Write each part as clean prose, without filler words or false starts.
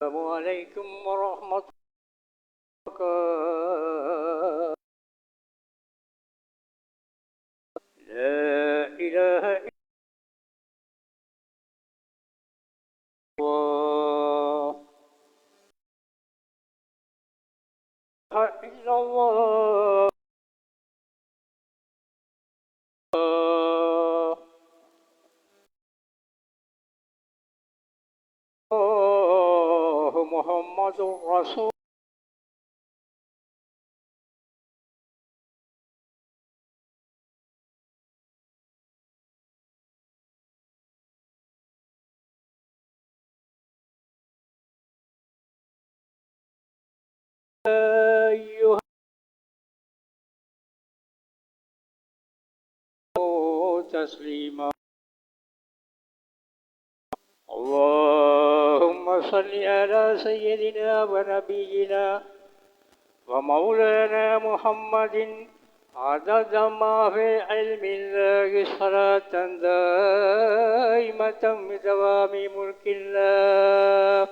السلام عليكم ورحمة الله. لا إله إلا الله إلا الله محمد رسول أيها تسليما. اللهم صل على سيدنا ونبينا ومولانا محمد عدد ما في علم الله صلاة دائمة بدوام ملك الله.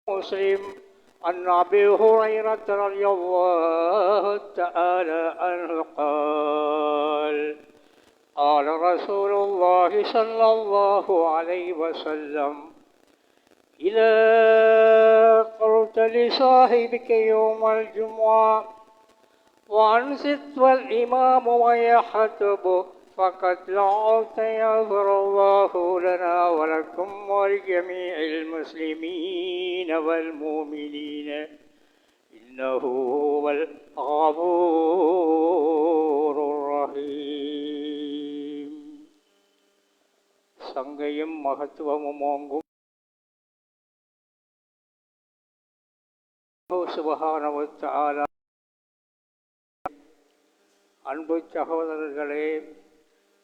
مسلم عن أبي هريرة رضي الله تعالى عنه قال قال رسول الله صلى الله عليه وسلم: إذا قلت لصاحبك يوم الجمعة وأنصت والإمام ويخطب فقد دعوت يغفر الله لنا ولكم ولجميع المسلمين والمؤمنين إنه هو الغفور الرحيم. சங்கையும் மகத்துவமும் ஓங்கும் சுப்ஹானஹு வ தஆலா. அன்பு சகோதரர்களே,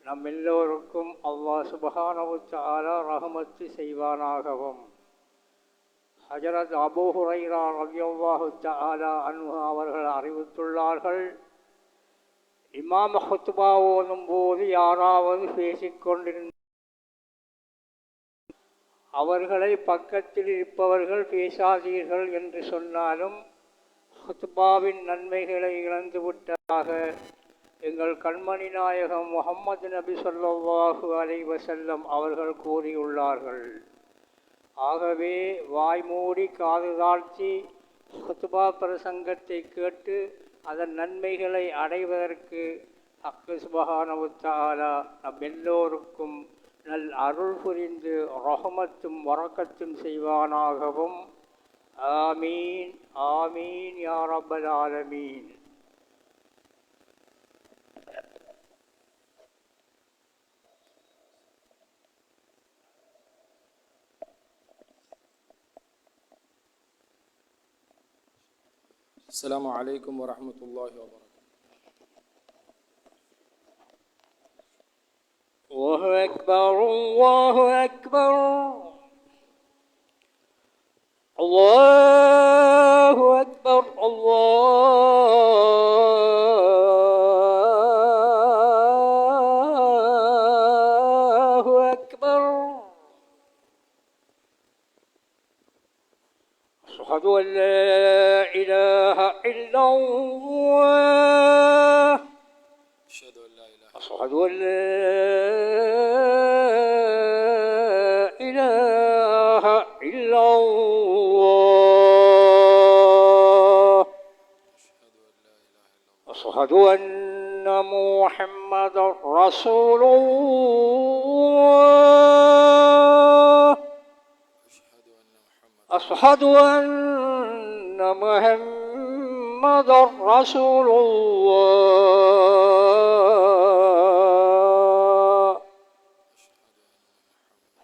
நம் எல்லோருக்கும் அல்லாஹ் சுப்ஹானஹு வ தஆலா ரஹ்மத்து செய்வானாகவும். ஹஜரத் அபூ ஹுரைரா ரலியல்லாஹு தஆலா அன்ஹு அவர்கள் அறிவித்துள்ளார்கள்: இமாம் ஹுத்பா ஓதும் போது யாராவது பேசிக்கொண்டிருந்த அவர்களை பக்கத்தில் இருப்பவர்கள் பேசாதீர்கள் என்று சொன்னாலும் ஹுத்பாவின் நன்மைகளை இழந்துவிட்டதாக எங்கள் கண்மணி நாயகம் முஹம்மது நபி ஸல்லல்லாஹு அலைஹி வஸல்லம் அவர்கள் கூறியுள்ளார்கள். ஆகவே வாய்மூடி காது தாழ்த்தி ஹுத்பா பிரசங்கத்தை கேட்டு அதன் நன்மைகளை அடைவதற்கு ஹக்கு சுப்ஹானஹு வ தஆலா நம் எல்லோருக்கும் நல் அருள் புரிந்து ரஹமத்தும் வரக்கத்தும் செய்வானாகவும். ஆமீன் ஆமீன் யா ரப்பல் ஆலமீன். السلام عليكم ورحمة الله وبركاته. الله أكبر الله أكبر الله أكبر الله أكبر. أشهد أن لا إله إلا الله أشهد أن لا إله أشهد أن لا إله إلا الله أشهد أن محمدا رسول الله أشهد أن محمدا رسول الله.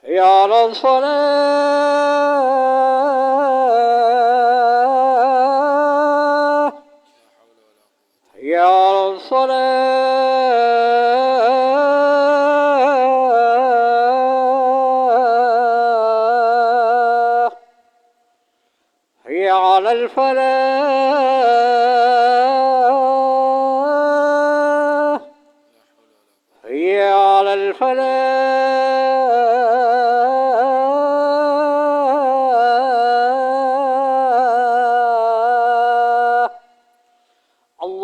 حي على الصلاة حي على الصلاة حي على الفلاح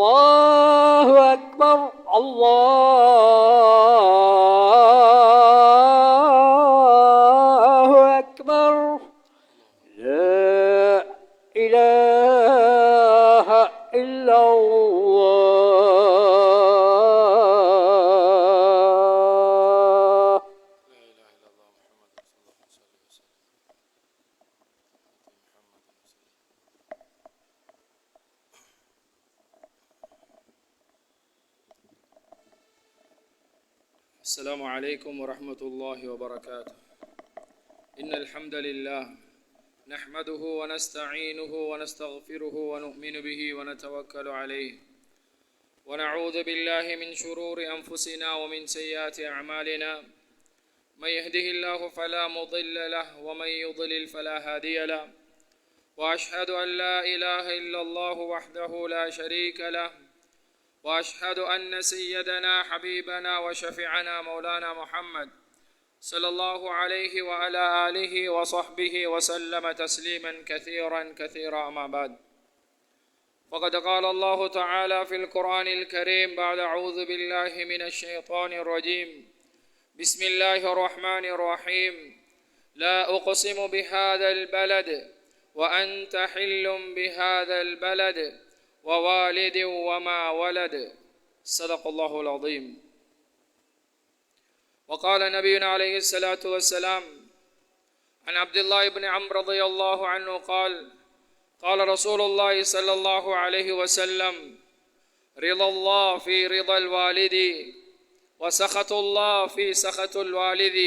الله أكبر الله أكبر لا إله إلا الله. لا إله إلا الله محمد رسول الله صلى الله عليه وسلم. السلام عليكم ورحمة الله وبركاته. إن الحمد لله نحمده ونستعينه ونستغفره ونؤمن به ونتوكل عليه ونعوذ بالله من شرور أنفسنا ومن سيئات أعمالنا. من يهده الله فلا مضل له ومن يضلل فلا هادي له. وأشهد أن لا إله إلا الله وحده لا شريك له. وأشهد أن سيدنا حبيبنا وشفيعنا مولانا محمد صلى الله عليه وعلى آله وصحبه وسلم تسليما كثيرا كثيرا. أما بعد، فقد قال الله تعالى في القرآن الكريم بعد أعوذ بالله من الشيطان الرجيم بسم الله الرحمن الرحيم لا أقسم بهذا البلد وأنت حل بهذا البلد ووالد وما ولد. صدق الله العظيم. وقال نبينا عليه الصلاة والسلام عن عبد الله بن عمرو رضي الله عنه قال قال رسول الله صلى الله عليه وسلم رضا الله في رضا الوالد وسخط الله في سخط الوالد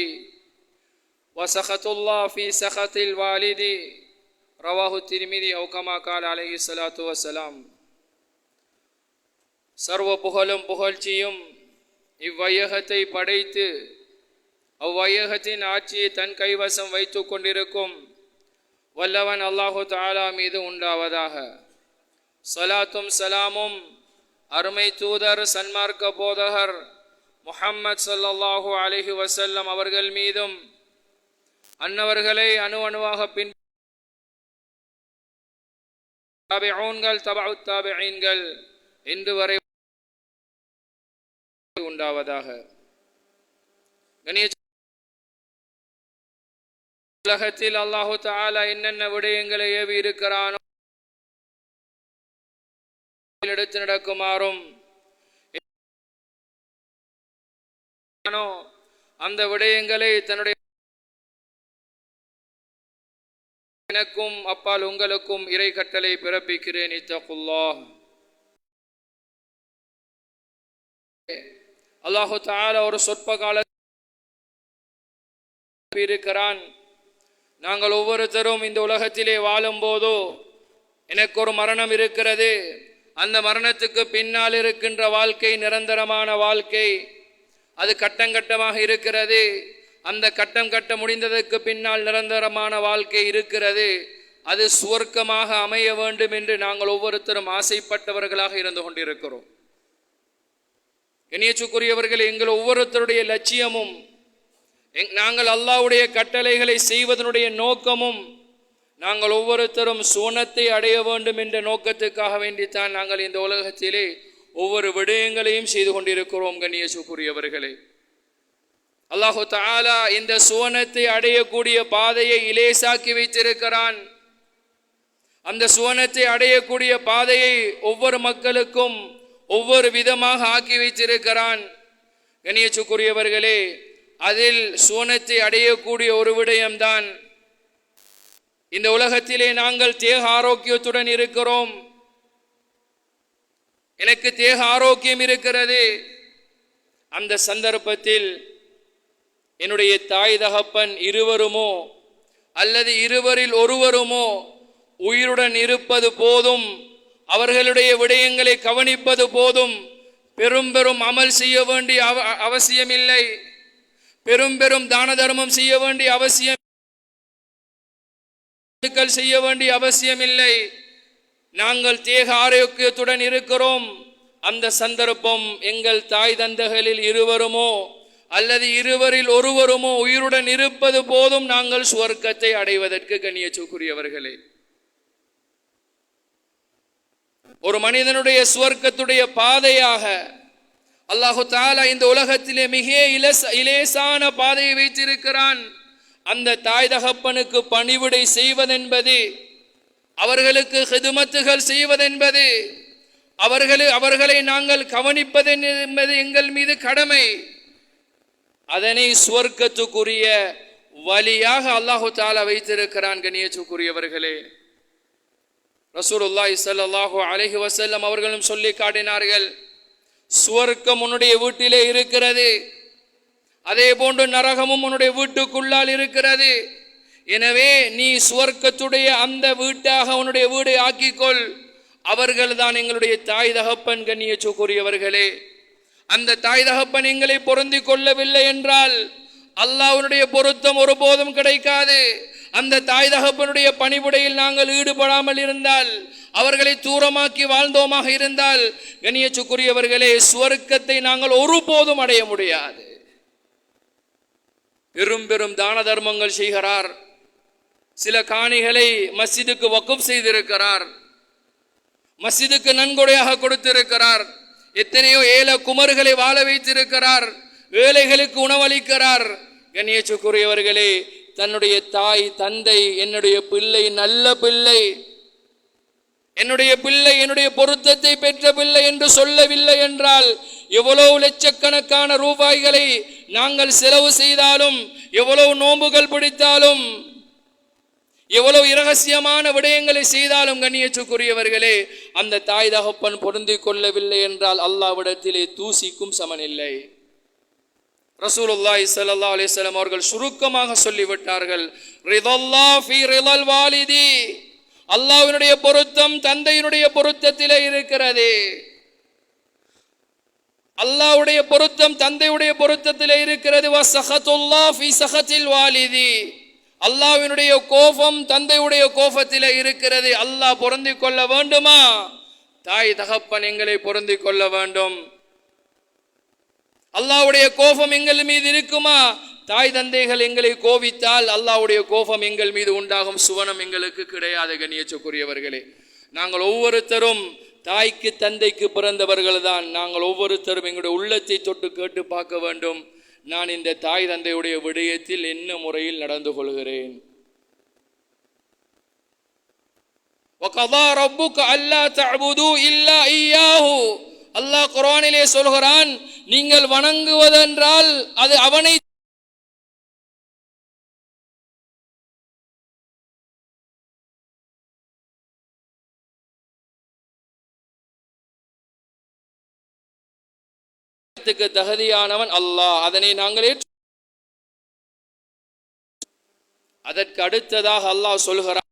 وسخط الله في سخط الوالد. رواه الترمذي أو كما قال عليه الصلاة والسلام. சர்வ புகழும் புகழ்ச்சியும் இவ்வையகத்தை படைத்து அவ்வையகத்தின் ஆட்சியை தன் கைவசம் வைத்து கொண்டிருக்கும் வல்லவன் அல்லாஹு தஆலா மீது உண்டாவதாக. ஸலாத்தும் ஸலாமும் அருமை தூதர் சன்மார்க்க போதகர் முஹம்மது ஸல்லல்லாஹு அலைஹி வஸல்லம் அவர்கள் மீதும் அன்னவர்களை அணுவாக பின் தாபிஊன்கள் தபஉ தாபிஈன்கள் இன்று வரை உண்டாவதாக. உலகத்தில் அல்லாஹு தஆலா என்னென்ன விடயங்களை ஏவி இருக்கிறானோ எடுத்து நடக்குமாறும் அந்த விடயங்களை தன்னுடைய எனக்கும் அப்பால் உங்களுக்கும் இறை கட்டளை பிறப்பிக்கிறேன். இத்தகுல்லாஹ். அல்லாஹு தஆலா ஒரு சொற்ப கால இருக்கிறான். நாங்கள் ஒவ்வொருத்தரும் இந்த உலகத்திலே வாழும் போதோ எனக்கு ஒரு மரணம் இருக்கிறது, அந்த மரணத்துக்கு பின்னால் இருக்கின்ற வாழ்க்கை நிரந்தரமான வாழ்க்கை, அது கட்டங்கட்டமாக இருக்கிறது. அந்த கட்டம் கட்ட முடிந்ததற்கு பின்னால் நிரந்தரமான வாழ்க்கை இருக்கிறது, அது சுவர்க்கமாக அமைய வேண்டும் என்று நாங்கள் ஒவ்வொருத்தரும் ஆசைப்பட்டவர்களாக இருந்து கொண்டிருக்கிறோம். கண்ணியத்துக்குரியவர்கள், எங்கள் ஒவ்வொருத்தருடைய லட்சியமும் நாங்கள் அல்லாஹ்வுடைய கட்டளைகளை செய்வதனுடைய நோக்கமும் நாங்கள் ஒவ்வொருத்தரும் சுவனத்தை அடைய வேண்டும் என்ற நோக்கத்துக்காக வேண்டித்தான் நாங்கள் இந்த உலகத்திலே ஒவ்வொரு விடயங்களையும் செய்து கொண்டிருக்கிறோம். கண்ணியத்துக்குரியவர்களே, அல்லாஹு தஆலா இந்த சுவனத்தை அடையக்கூடிய பாதையை இலேசாக்கி வைத்திருக்கிறான். அந்த சுவனத்தை அடையக்கூடிய பாதையை ஒவ்வொரு மக்களுக்கும் ஒவ்வொரு விதமாக ஆக்கி வைத்திருக்கிறான். கண்ணியத்துக்குரியவர்களே, அதில் சுவனத்தை அடையக்கூடிய ஒரு விடயம்தான் இந்த உலகத்திலே நாங்கள் தேக ஆரோக்கியத்துடன் இருக்கிறோம். எனக்கு தேக ஆரோக்கியம் இருக்கிறது. அந்த சந்தர்ப்பத்தில் என்னுடைய தாய் தகப்பன் இருவருமோ அல்லது இருவரில் ஒருவருமோ உயிருடன் இருப்பது போதும், அவர்களுடைய விடயங்களை கவனிப்பது போதும். பெரும் பெரும் அமல் செய்ய வேண்டிய அவசியமில்லை, பெரும் பெரும் தான தர்மம் செய்ய வேண்டிய அவசியம் செய்ய வேண்டிய அவசியமில்லை. நாங்கள் தேக ஆரோக்கியத்துடன் இருக்கிறோம். அந்த சந்தர்ப்பம் எங்கள் தாய் தந்தைகளில் இருவருமோ அல்லது இருவரில் ஒருவருமோ உயிருடன் இருப்பது போதும் நாங்கள் சுவர்க்கத்தை அடைவதற்கு. கண்ணியத்துக்குரியவர்களே, ஒரு மனிதனுடைய சுவர்க்கத்துடைய பாதையாக அல்லாஹு தஆலா இந்த உலகத்திலே மிக இலேசான பாதையை வைத்திருக்கிறான். அந்த தாய் தகப்பனுக்கு பணிவிடை செய்வதென்பது, அவர்களுக்கு ஹிதுமத்துகள் செய்வதென்பது, அவர்களை நாங்கள் கவனிப்பது என்பது எங்கள் மீது கடமை. அதனை சுவர்க்கத்துக்குரிய வழியாக அல்லாஹு தஆலா வைத்திருக்கிறான். கண்ணியத்துக்குரியவர்களே, ரசூலுல்லாஹி ஸல்லல்லாஹு அலைஹி வஸல்லம் அவர்களும் சொல்லி காட்டினார்கள், சுவர்க்கம் உன்னுடைய வீட்டிலே இருக்கிறது, அதே போன்று நரகமும் உன்னுடைய வீட்டுக்குள்ளால் இருக்கிறது. எனவே நீ சுவர்க்கத்துடைய அந்த வீட்டாக உன்னுடைய வீடை ஆக்கிக்கொள். அவர்கள் தான் எங்களுடைய தாய் தகப்பன். கண்ணியத்துக்குரியவர்களே, அந்த தாய் தகப்பன் எங்களை பொருந்திக் கொள்ளவில்லை என்றால் அல்லாஹ்வுடைய பொருத்தம் ஒருபோதும் கிடைக்காது. அந்த தாய் தகப்பனுடைய பணிபுடையில் நாங்கள் ஈடுபடாமல் இருந்தால், அவர்களை தூரமாக்கி வாழ்ந்தோமாக இருந்தால், கண்ணியத்துக்குரியவர்களே, சுவர்க்கத்தை நாங்கள் ஒருபோதும் அடைய முடியாது. பெரும் பெரும் தான தர்மங்கள் செய்கிறார், சில காணிகளை மஸ்ஜிதுக்கு வக்ஃப் செய்திருக்கிறார், மஸ்ஜிதுக்கு நன்கொடையாக கொடுத்திருக்கிறார், எத்தனையோ ஏழை குமர்களை வாழ வைத்திருக்கிறார், ஏழைகளுக்கு உணவளிக்கிறார். கண்ணியத்துக்குரியவர்களே, தன்னுடைய தாய் தந்தை என்னுடைய பிள்ளை நல்ல பிள்ளை, என்னுடைய பிள்ளை என்னுடைய பொருத்தத்தை பெற்ற பிள்ளை என்று சொல்லவில்லை என்றால், எவ்வளவு லட்சக்கணக்கான ரூபாய்களை நாங்கள் செலவு செய்தாலும், எவ்வளவு நோன்புகள் பிடித்தாலும், எவ்வளவு இரகசியமான விடயங்களை செய்தாலும், கண்ணியத்துக்குரியவர்களே, அந்த தாய் தகப்பன் பொருந்திக் கொள்ளவில்லை என்றால் அல்லாஹ்விடத்திலே தூசிக்கும் சமனில்லை. ரசூலுல்லாஹி ஸல்லல்லாஹு அலைஹி வஸல்லம் அவர்கள் சுருக்கமாக சொல்லிவிட்டார்கள், ரிதல்லாஹ் ஃபீ ரிதல் வாலிதி, அல்லாஹ்வினுடைய பொருத்தம் தந்தையினுடைய பொருத்தத்திலே இருக்கிறது. அல்லாஹ்வுடைய பொருத்தம் தந்தையுடைய பொருத்தத்திலே இருக்கிறது. வ ஸஹத்துல்லாஹ் ஃபீ ஸஹத்தில் வாலிதி, அல்லாஹ்வினுடைய கோபம் தந்தையுடைய கோபத்திலே இருக்கிறது. அல்லாஹ் பொருந்திக் கொள்ள வேண்டுமா? தாய் தகப்பன் எங்களை பொருந்திக் கொள்ள வேண்டும். அல்லாஹ்வுடைய கோபம் எங்கள் மீது இருக்குமா? தாய் தந்தைகள் எங்களை கோபித்தால் அல்லாஹ்வுடைய கோபம் எங்கள் மீது உண்டாகும், சுவனம் எங்களுக்கு கிடையாது. கண்ணியத்துக்குரியவர்களே, நாங்கள் ஒவ்வொருத்தரும் தாய்க்கு தந்தைக்கு பிறந்தவர்கள் தான். நாங்கள் ஒவ்வொருத்தரும் எங்களுடைய உள்ளத்தை தொட்டு கேட்டு பார்க்க வேண்டும், நான் இந்த தாய் தந்தையுடைய விடயத்தில் என்ன முறையில் நடந்து கொள்கிறேன். وَقَضَى رَبُّكَ أَلَّا تَعْبُدُوا إِلَّا إِيَّاهُ, அல்லாஹ் குர்ஆனிலே சொல்கிறான், நீங்கள் வணங்குவதென்றால் அது அவனை தகுதியானவன் அல்லாஹ், அதனை நாங்கள் அதற்கு அடுத்ததாக அல்லாஹ் சொல்கிறான்,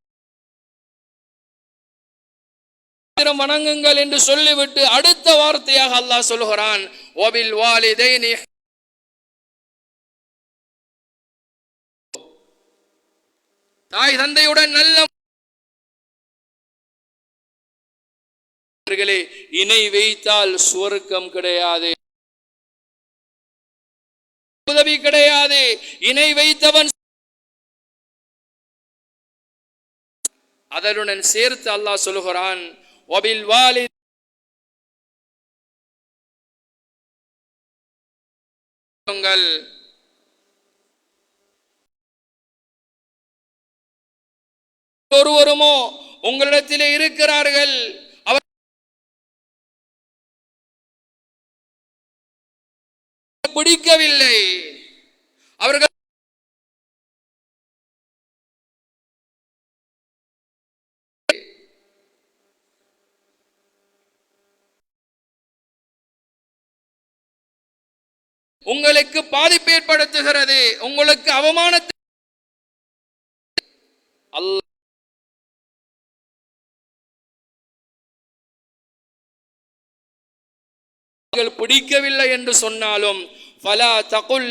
வணங்குங்கள் என்று சொல்லிவிட்டு அடுத்த வார்த்தையாக அல்லாஹ் சொல்கிறான், வபில் வாலிதைனி, தாய் தந்தையுடன் நல்ல இணை வைத்தால் சுவர்க்கம் கிடையாது, உதவி கிடையாது. இணை வைத்தவன் அதனுடன் சேர்த்து அல்லாஹ் சொல்கிறான், வபில் வாலித், ஒருவருமோ உங்களிடத்திலே இருக்கிறார்கள், அவர் பிடிக்கவில்லை, அவர்கள் உங்களுக்கு பாதிப்பு ஏற்படுத்துகிறது, உங்களுக்கு அவமானத்தை அல்லாஹ் பிடிக்கவில்லை என்று சொன்னாலும் ஃபலா தகுல்,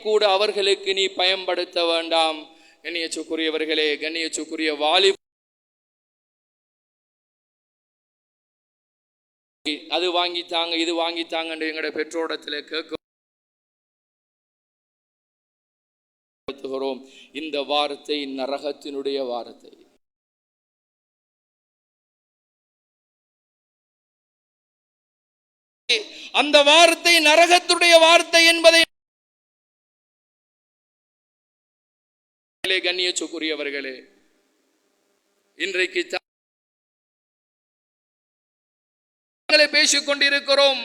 கூட அவர்களுக்கு நீ பயன்படுத்த வேண்டாம். கண்ணியத்துக்குரியவர்களே, கண்ணியத்துக்குரிய வாலி, அது வாங்கித்தாங்க இது வாங்கித்தாங்க என்று எங்களுடைய பெற்றோரிடத்தில் கேட்கிறோம். இந்த வார்த்தை நரகத்தினுடைய வார்த்தை. அந்த வார்த்தை நரகத்துடைய வார்த்தை என்பதை கண்ணியத்துக்குரியவர்களே, இன்றைக்கு பேசிக் கொண்டிருக்கிறோம்.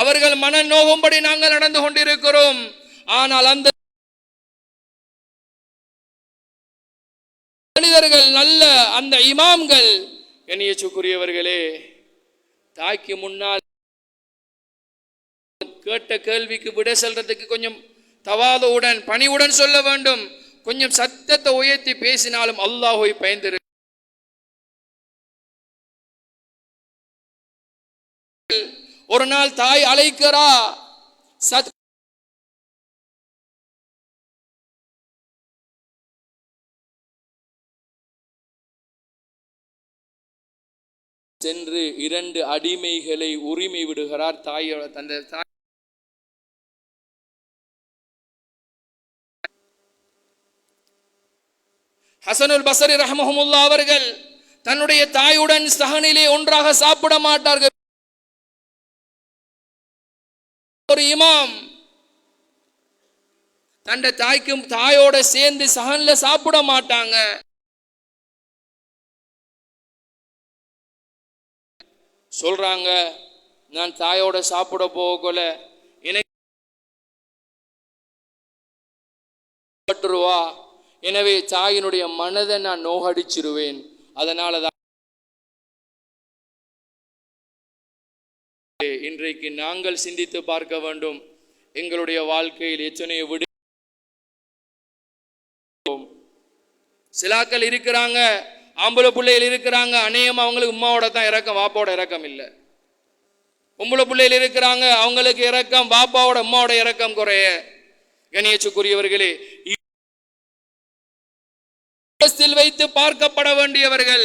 அவர்கள் மன நோகும்படி நாங்கள் நடந்து கொண்டிருக்கிறோம். ஆனால் அந்த மனிதர்கள், நல்ல அந்த இமாம்கள், கண்ணியத்துக்குரியவர்களே, தாய்க்கு முன்னால் கேட்ட கேள்விக்கு விட சொல்றதுக்கு கொஞ்சம் தவாதுடன் பணிவுடன் சொல்ல வேண்டும். கொஞ்சம் சத்தத்தை உயர்த்தி பேசினாலும் அல்லாஹ்வை பயந்து. ஒரு நாள் தாய் அழைக்கிறா, சென்று 2 அடிமைகளை உரிமை விடுகிறார். தாயோட தந்த தாய் ஹசனுல் பஸரி ரஹ்மஹுல்லாஹ் அவர்கள் தன்னுடைய தாயுடன் சஹனிலே ஒன்றாக சாப்பிட மாட்டார்கள். ஒரு இமாம் தன் தாய்க்கும் தாயோட சேர்ந்து சஹன்ல சாப்பிட மாட்டாங்க. சொல்றாங்க, நான் தாயோட சாப்பிட போகல, எனவே தாயினுடைய மனதை நான் நோகடிச்சிருவேன். அதனாலதான் இன்றைக்கு நாங்கள் சிந்தித்து பார்க்க வேண்டும். எங்களுடைய வாழ்க்கையில் எத்தனையோ விடு சிலாக்கள் இருக்கிறாங்க, ஆம்பளை பிள்ளைகள் இருக்கிறாங்க, அநேகமா அவங்களுக்கு உம்மாவோட தான் இறக்கம், வாப்பாவோட இறக்கம் இல்லை. பொம்பளை பிள்ளைகள் இருக்கிறாங்க, அவங்களுக்கு இறக்கம் பாப்பாவோட அம்மாவோட இறக்கம் குறைய. கண்ணியத்துக்குரியவர்களே, வைத்து பார்க்கப்பட வேண்டியவர்கள்.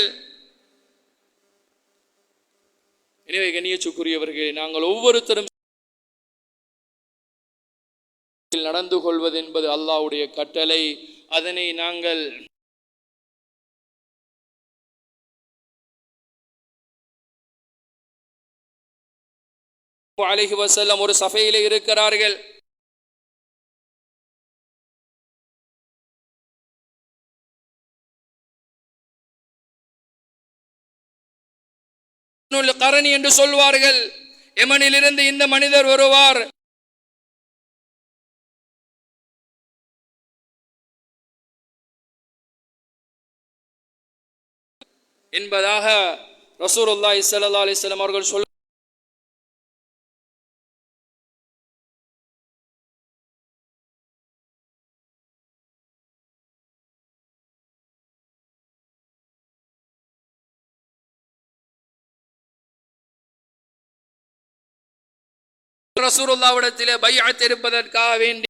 எனவே கண்ணியத்துக்குரியவர்களே, நாங்கள் ஒவ்வொருத்தரும் நடந்து கொள்வது என்பது அல்லாஹ்வுடைய கட்டளை. அதனை நாங்கள் அலைஹி வஸல்லம் ஒரு சபையிலே இருக்கிறார்கள். கரணி என்று சொல்வார்கள். யமனிலிருந்து இந்த மனிதர் வருவார். என்பதாக ரசூலுல்லாஹி ஸல்லல்லாஹு அலைஹி வஸல்லம் அவர்கள் சொல்ல. ரசூலுல்லாஹ்விடத்திலே பைஅத் இருப்பதற்காக வேண்டி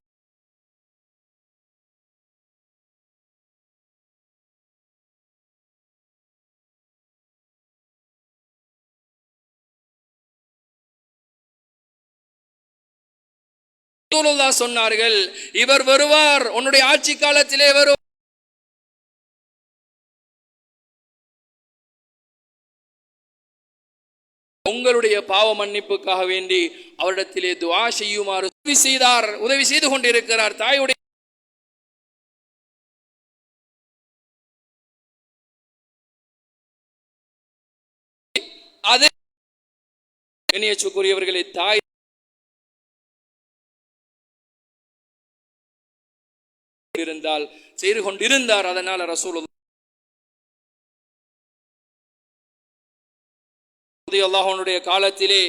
ரசூலுல்லாஹ் சொன்னார்கள், இவர் வருவார், உன்னுடைய ஆட்சி காலத்திலே வருவார். உங்களுடைய பாவ மன்னிப்புக்காக வேண்டி அவரிடத்திலே துஆ செய்யுமாறு உதவி செய்து கொண்டிருக்கிறார். தாயுடைய அது கண்ணியத்துக்குரியவர்களே, தாய் இருந்தால் செய்து கொண்டிருந்தார். அதனால ரசூலுல்லாஹ் அல்லாஹ்வுடைய காலத்திலே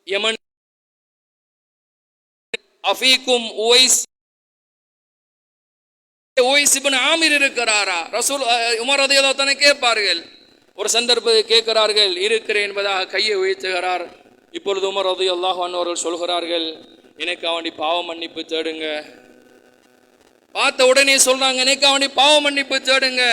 யமன் அஃபீக்கும் உவைஸ் இப்னு ஆமிர் இருக்கிறாரா? ரசூல் உமர் ரலியல்லாஹு அன்ஹு கேட்பார்கள். ஒரு சந்தர்ப்பத்தில் கேட்கிறார்கள், இருக்கிறேன் என்பதாக கையை உயர்த்துகிறார். இப்பொழுது உமர் ரலியல்லாஹு அன்ஹு அவர்கள் சொல்கிறார்கள், எனக்கு அவனை பாவ மன்னிப்பு தேடுங்க. பார்த்த உடனே சொல்றாங்க, எனக்கு அவனை பாவ மன்னிப்பு தேடுங்க.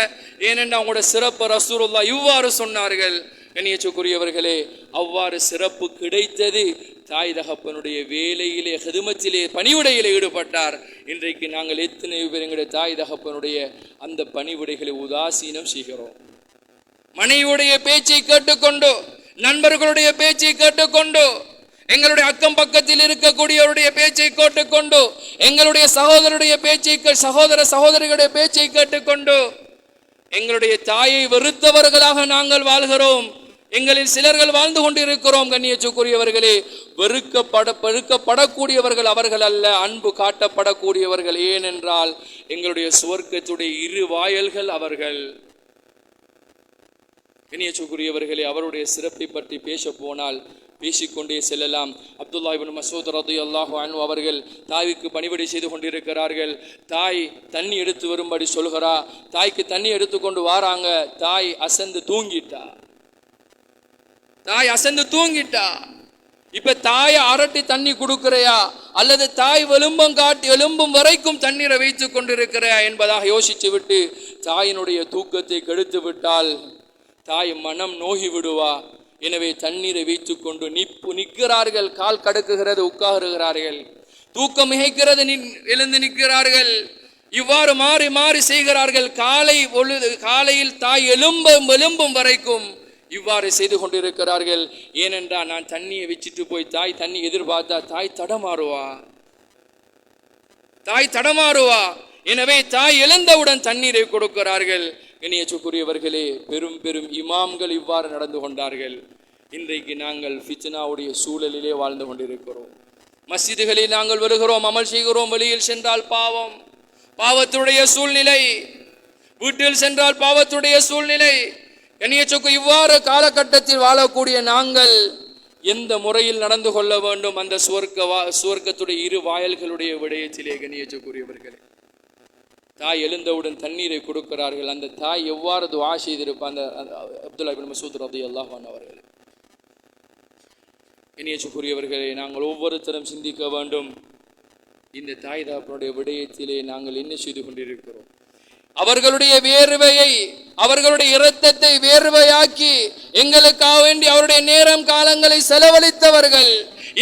ஏனென்றால் அவங்களோட சிறப்பு ரசூலுல்லாஹ் இவ்வாறு சொன்னார்கள். கண்ணியத்துக்குரியவர்களே, அவ்வாறு சிறப்பு கிடைத்தது தாய் தகப்பனுடைய வேலையிலே, ஹிதுமத்திலே, பணிவிடையிலே ஈடுபட்டார். இன்றைக்கு நாங்கள் எத்தனை பேர் எங்களுடைய தாய் தகப்பனுடைய அந்த பணிவிடைகளை உதாசீனம் செய்கிறோம். மனைவியுடைய பேச்சை கேட்டுக்கொண்டு, நண்பர்களுடைய பேச்சை கேட்டுக்கொண்டு, எங்களுடைய அக்கம் பக்கத்தில் இருக்கக்கூடியவருடைய பேச்சை கேட்டுக்கொண்டு, எங்களுடைய சகோதரருடைய பேச்சை சகோதரிகளுடைய பேச்சை கேட்டுக்கொண்டு எங்களுடைய தாயை வெறுத்தவர்களாக நாங்கள் வாழ்கிறோம். எங்களில் சிலர்கள் வாழ்ந்து கொண்டிருக்கிறோம். கண்ணியத்துக்குரியவர்களே, வெறுக்கப்படக்கூடியவர்கள் அவர்கள் அல்ல, அன்பு காட்டப்படக்கூடியவர்கள். ஏனென்றால் எங்களுடைய சுவர்க்கத்துடைய இரு வாயல்கள் அவர்கள். கண்ணியத்துக்குரியவர்களே, அவருடைய சிறப்பை பற்றி பேச போனால் பேசிக்கொண்டே செல்லலாம். அப்துல்லா இப்னு மஸ்ஊத் ரலியல்லாஹு அன்ஹு அவர்கள் தாய்க்கு பணிவிடை செய்து கொண்டிருக்கிறார்கள். தாய் தண்ணி எடுத்து வரும்படி சொல்கிறா. தாய்க்கு தண்ணி எடுத்துக்கொண்டு வாராங்க. தாய் அசந்து தூங்கிட்டா. இப்ப தாயை அரட்டி தண்ணி கொடுக்கிறையா அல்லது தாய் எலும்பும் வரைக்கும் தண்ணீரை வைத்து கொண்டிருக்கிறையா என்பதாக யோசித்து விட்டு தாயினுடைய தூக்கத்தை கெடுத்து விட்டால் தாய் மனம் நோகி விடுவா. எனவே தண்ணீரை வைத்து கொண்டு நிற்கிறார்கள். கால் கடக்குகிறது, உட்காருகிறார்கள். தூக்கம் மிகைக்கிறது, எழுந்து நிற்கிறார்கள். இவ்வாறு மாறி மாறி செய்கிறார்கள். காலையில் தாய் எலும்பும் வரைக்கும் இவ்வாறு செய்து கொண்டிருக்கிறார்கள். ஏனென்றால் நான் தண்ணியை வச்சுட்டு போய் தாய் தண்ணி எதிர்பார்த்தா தாய் தடமாறுவா. எனவே தாய் எழுந்தவுடன் தண்ணீரை கொடுக்கிறார்கள். கண்ணியத்துக்குரியவர்களே, பெரும் பெரும் இமாம்கள் இவ்வாறு நடந்து கொண்டார்கள். இன்றைக்கு நாங்கள் ஃபித்னாவுடைய சூழலிலே வாழ்ந்து கொண்டிருக்கிறோம். மஸ்ஜிதுகளில் நாங்கள் வருகிறோம், அமல் செய்கிறோம். வெளியில் சென்றால் பாவத்துடைய சூழ்நிலை, வீட்டில் சென்றால் பாவத்துடைய சூழ்நிலை. கண்ணியத்துக்கு இவ்வாறு காலகட்டத்தில் வாழக்கூடிய நாங்கள் எந்த முறையில் நடந்து கொள்ள வேண்டும்? அந்த சுவர்க்கத்துடைய இரு வாயல்களுடைய விடயத்திலே கண்ணியத்துக்குரியவர்களே, தாய் எழுந்தவுடன் தண்ணீரை கொடுக்கிறார்கள். அந்த தாய் எவ்வாறு துஆ செய்திருப்பார்? அந்த அப்துல்லா இப்னு மஸ்ஊத் ரலியல்லாஹு அன்ஹு அவர்கள். கண்ணியத்துக்குரியவர்களே, நாங்கள் ஒவ்வொருத்தரும் சிந்திக்க வேண்டும். இந்த தாய் தகப்பனுடைய விடயத்திலே நாங்கள் என்ன செய்து கொண்டிருக்கிறோம்? அவர்களுடைய வேர்வையை, அவர்களுடைய இரத்தத்தை வேர்வையாக்கி எங்களுக்காக வேண்டி அவருடைய நேரம் காலங்களை செலவழித்தவர்கள்.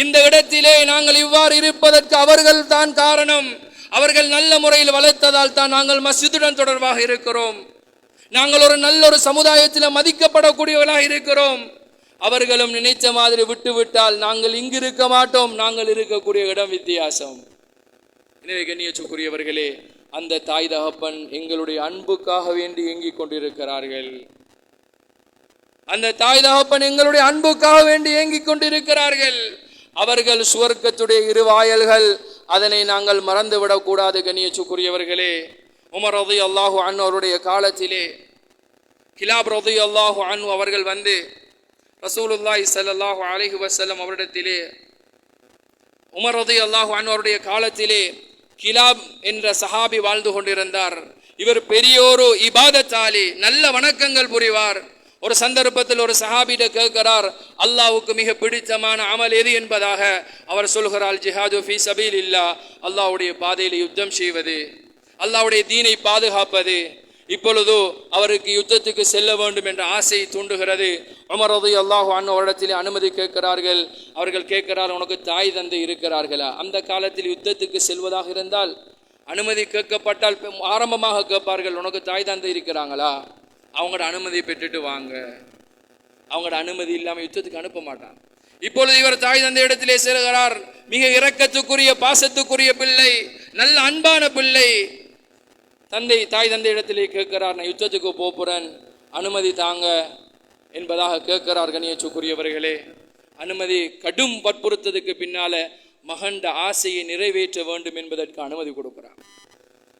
இந்த இடத்திலே நாங்கள் இவ்வாறு இருப்பதற்கு அவர்கள் தான் காரணம். அவர்கள் நல்ல முறையில் வளர்த்ததால் தான் நாங்கள் மஸ்ஜிதுடன் தொடர்பாக இருக்கிறோம். நாங்கள் ஒரு நல்ல ஒரு சமுதாயத்தில் மதிக்கப்படக்கூடியவர்களாக இருக்கிறோம். அவர்களும் நினைத்த மாதிரி விட்டுவிட்டால் நாங்கள் இங்கு இருக்க மாட்டோம். நாங்கள் இருக்கக்கூடிய இடம் வித்தியாசம். எனவே கண்ணியத்துக்குரியவர்களே, அந்த தாய் தகப்பன் எங்களுடைய அன்புக்காக வேண்டி ஏங்கிக் கொண்டிருக்கிறார்கள். அந்த தாய் தகப்பன் எங்களுடைய அன்புக்காக வேண்டி ஏங்கிக் கொண்டிருக்கிறார்கள். அவர்கள் சுவர்க்கத்துடைய இரு வாயல்கள். அதனை நாங்கள் மறந்துவிடக் கூடாது. கண்ணியத்துக்குரியவர்களே, உமர் ரலியல்லாஹு அன்ஹு அவருடைய காலத்திலே கிலாப் ரலியல்லாஹு அன்ஹு அவர்கள் வந்து ரசூலுல்லாஹி ஸல்லல்லாஹு அலைஹி வஸல்லம் அவரிடத்திலே, உமர் ரலியல்லாஹு அன்ஹு அவருடைய காலத்திலே கிலாப் என்ற சஹாபி வாழ்ந்து கொண்டிருந்தார். இவர் பெரியோரு இபாதத்தாலி, நல்ல வணக்கங்கள் புரிவார். ஒரு சந்தர்ப்பத்தில் ஒரு சஹாபியிட கேட்கிறார், அல்லாஹ்வுக்கு மிக பிடித்தமான அமல் எது என்பதாக. அவர் சொல்கிறார், ஜிஹாது ஃபீ சபீலில்லாஹ், அல்லாஹ்வுடைய பாதையில் யுத்தம் செய்வது, அல்லாஹ்வுடைய தீனை பாதுகாப்பது. இப்பொழுது அவருக்கு யுத்தத்துக்கு செல்ல வேண்டும் என்ற ஆசை தூண்டுகிறது. உமர் ரலியல்லாஹு அன்ஹு அவரிடத்திலே அனுமதி கேட்கிறார்கள். அவர்கள் கேட்கிறார், உனக்கு தாய் தந்தை இருக்கிறார்களா? அந்த காலத்தில் யுத்தத்துக்கு செல்வதாக இருந்தால் அனுமதி கேட்கப்பட்டால் ஆரம்பமாக கேட்பார்கள், உனக்கு தாய் தந்தை இருக்கிறாங்களா? அவங்களோட அனுமதி பெற்றுட்டு வாங்க. அவங்களோட அனுமதி இல்லாமல் யுத்தத்துக்கு அனுப்ப மாட்டான். இப்பொழுது இவர் தாய் தந்தை இடத்திலே செல்கிறார். மிக இரக்கத்துக்குரிய பாசத்துக்குரிய பிள்ளை, நல்ல அன்பான பிள்ளை. தாய் தந்தை இடத்திலே கேட்கிறார், நான் யுத்தத்துக்கு போகிறேன், அனுமதி தாங்க என்பதாக கேட்கிறார். கண்ணியத்துக்குரியவர்களே, அனுமதி கடும் வற்புறுத்ததுக்கு பின்னால மகண்ட ஆசையை நிறைவேற்ற வேண்டும் என்பதற்கு அனுமதி கொடுக்கிறார்.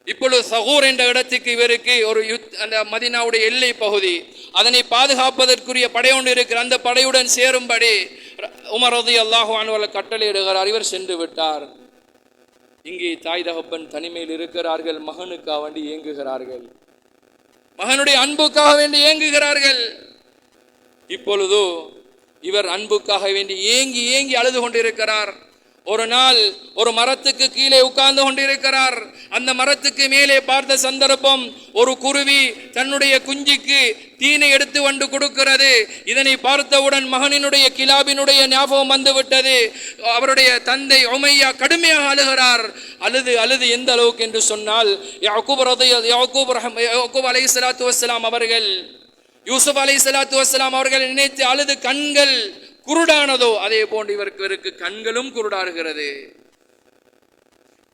இப்பொழுது சகூர் என்ற இடத்துக்கு இவருக்கு ஒரு அந்த மதீனாவுடைய எல்லை பகுதி, அதனை பாதுகாப்பதற்குரிய படை ஒன்று இருக்கிற, அந்த படையுடன் சேரும்படி உமர் ரலியல்லாஹு அன்ஹு கட்டளையிடுகிறார். இவர் சென்று விட்டார். இங்கே தாய் தகப்பன் தனிமையில் இருக்கிறார்கள். மகனுக்காக வேண்டி ஏங்குகிறார்கள், மகனுடைய அன்புக்காக வேண்டி ஏங்குகிறார்கள். இப்பொழுது இவர் அன்புக்காக வேண்டி ஏங்கி ஏங்கி அழுது கொண்டிருக்கிறார். ஒரு நாள் ஒரு மரத்துக்கு கீழே உட்கார்ந்து கொண்டிருக்கிறார். அந்த மரத்துக்கு மேலே பார்த்த சந்தர்ப்பம், ஒரு குருவி தன்னுடைய குஞ்சுக்கு தீனை எடுத்து வந்து கொடுக்கிறது. இதனை பார்த்தவுடன் மகனினுடைய கிலாபினுடைய ஞாபகம் வந்து விட்டது. அவருடைய தந்தை உமையா கடுமையாக அழுகிறார். அழுது எந்த அளவுக்கு என்று சொன்னால், யாக்கூப் அலைஹிஸ்ஸலாத்து வஸ்ஸலாம் அவர்கள், யூசுப் அலைஹிஸ்ஸலாத்து வஸ்ஸலாம் அவர்கள் நினைத்து அழுது கண்கள் குருடானதோ அதே போன்று இவருக்கு கண்களும் குருடாடுகிறது.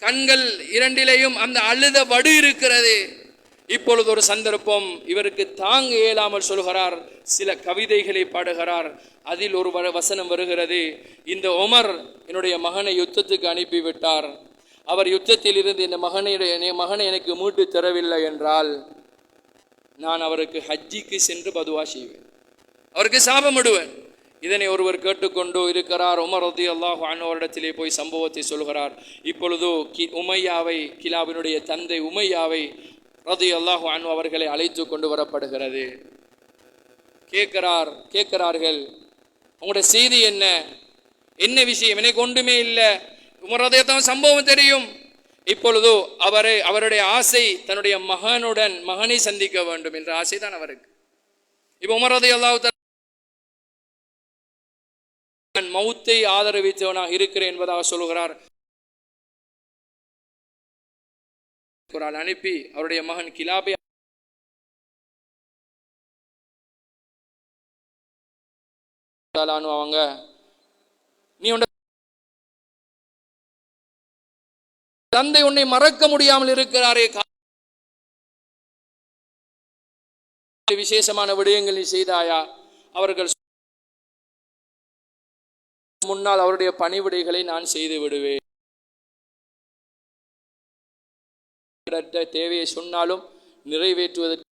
கண்கள் இரண்டிலேயும் அந்த அழுத வடு இருக்கிறது. இப்பொழுது ஒரு சந்தர்ப்பம் இவருக்கு தாங்க இயலாமல் சொல்கிறார், சில கவிதைகளை பாடுகிறார். அதில் ஒரு வசனம் வருகிறது, இந்த உமர் என்னுடைய மகனை யுத்தத்துக்கு அனுப்பிவிட்டார், அவர் யுத்தத்தில் இருந்து இந்த மகனை எனக்கு மீட்டு தரவில்லை என்றால் நான் அவருக்கு ஹஜ்ஜிக்கு சென்று பதுவா செய்வேன், அவருக்கு சாபமிடுவேன். இதனை ஒருவர் கேட்டுக்கொண்டு இருக்கிறார். உமர் ரலியல்லாஹு அன்ஹு அவரிடத்திலே போய் சம்பவத்தை சொல்கிறார். இப்பொழுது உமையாவை, கிலாபினுடைய தந்தை உமையாவை ரலியல்லாஹு அன்ஹு அவர்களை அழைத்து கொண்டு வரப்படுகிறது. கேட்கிறார்கள், உங்களுடைய செய்தி என்ன, என்ன விஷயம்? எனக்கு ஒன்றுமே இல்லை. உமர் ரலியல்லாஹு சம்பவம் தெரியும். இப்பொழுது அவருடைய ஆசை தன்னுடைய மகனை சந்திக்க வேண்டும் என்ற ஆசை தான் அவருக்கு. இப்போ உமர் ரலியல்லாஹு மௌத்தை ஆதரவித்தவனாக இருக்கிறேன் என்பதாக சொல்கிறார். அனுப்பி அவருடைய மகன் கிலாபை அவங்க, நீ தந்தை உன்னை மறக்க முடியாமல் இருக்கிறாரே, விசேஷமான விடயங்கள் நீ செய்தாயா? அவர்கள் முன்னால் அவருடைய பணிவிடைகளை நான் செய்து விடுவேன், தேவையை சொன்னாலும் நிறைவேற்றுவதற்கு